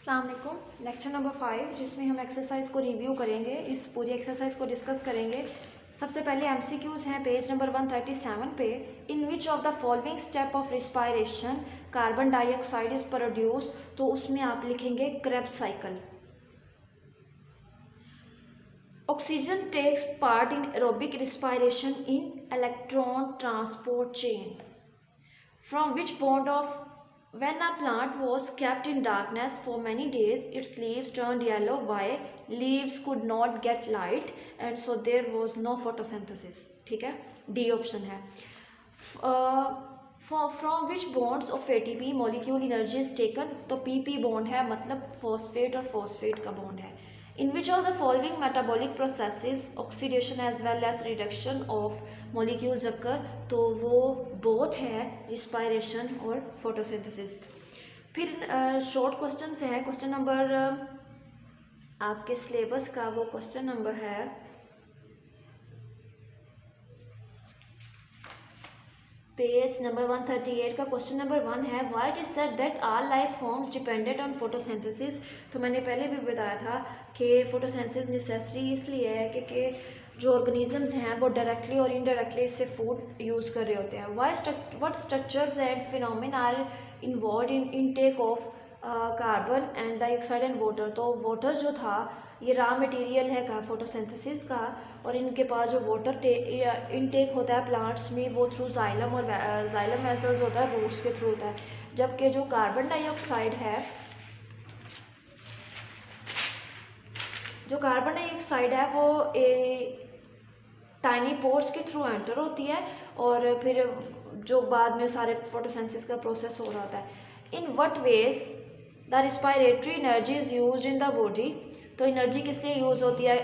अस्सलाम वालेकुम। Lecture number 5 जिसमें हम एक्सरसाइज को रिव्यू करेंगे, इस पूरी एक्सरसाइज को डिस्कस करेंगे। सबसे पहले एमसीक्यूज हैं पेज नंबर 137 पे। In which of the following step of respiration carbon dioxide is produce, तो उसमें आप लिखेंगे Krebs cycle. Oxygen takes part in aerobic respiration in electron transport chain. From which bond of when a plant was kept in darkness for many days, its leaves turned yellow. Why? Leaves could not get light and so there was no photosynthesis. ठीक है, D option है। From which bonds of ATP molecule energy is taken, तो PP bond है, मतलब phosphate और phosphate का bond है। In which of the following metabolic processes oxidation as well as reduction of molecules occur, तो वो both है, रिस्पायरेशन और फोटोसिंथेसिस। फिर शॉर्ट क्वेश्चन से है, क्वेश्चन नंबर आपके सिलेबस का वो क्वेश्चन नंबर है पेज नंबर 138 का क्वेश्चन नंबर 1 है, why it is said that all life forms depended on photosynthesis. तो मैंने पहले भी बताया था कि फोटोसिंथेसिस नेसेसरी इसलिए है कि जो ऑर्गेनिजम्स हैं वो डायरेक्टली और इनडायरेक्टली इससे फूड यूज़ कर रहे होते हैं। What structures and phenomena are involve in intake of carbon and dioxide and water. तो वाटर जो था ये रॉ मटेरियल है का फोटोसिंथेसिस का, और इनके पास जो वाटर इनटेक होता है प्लांट्स में वो थ्रू जाइलम, और जाइलम वेसल्स होता है, रूट्स के थ्रू होता है। जबकि जो कार्बन डाइऑक्साइड है वो टाइनी पोर्स के थ्रू एंटर होती है और फिर जो बाद में सारे फोटोसिंथेसिस का प्रोसेस हो रहा होता है। In what ways the respiratory energy is used in the body. तो एनर्जी किस लिए यूज़ होती है?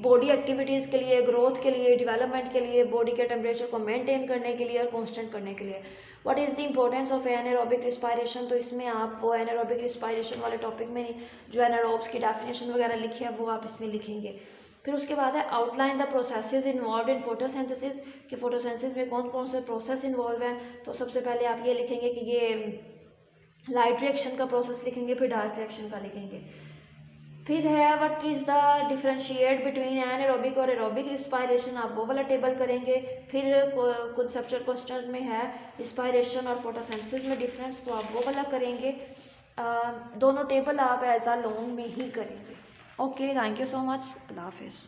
बॉडी एक्टिविटीज़ के लिए, ग्रोथ के लिए, डेवलपमेंट के लिए, बॉडी के टेम्परेचर को मेंटेन करने के लिए और कांस्टेंट करने के लिए। What is the importance of anaerobic respiration, तो इसमें आप वो एनारोबिक रिस्पायरेशन वाले टॉपिक में जो एनारोब्स की डेफिनेशन वगैरह लिखी है वो आप इसमें लिखेंगे। फिर उसके बाद है outline the processes involve in photosynthesis, कि फोटोसिंथेसिस में कौन कौन से प्रोसेस इन्वॉल्व हैं। तो सबसे पहले आप ये लिखेंगे कि ये लाइट रिएक्शन का प्रोसेस लिखेंगे, फिर डार्क रिएक्शन का लिखेंगे। फिर है what is the differentiate between anaerobic और एरोबिक रिस्पायरेशन, आप वो वाला टेबल करेंगे। फिर कॉन्सेप्चुअल क्वेश्चन में है रिस्पायरेशन और फोटोसिंथेसिस में डिफरेंस, तो आप वो वाला करेंगे। दोनों टेबल आप एज अ लॉन्ग में ही करेंगे। Okay, thank you so much, अल्लाह हाफिज़।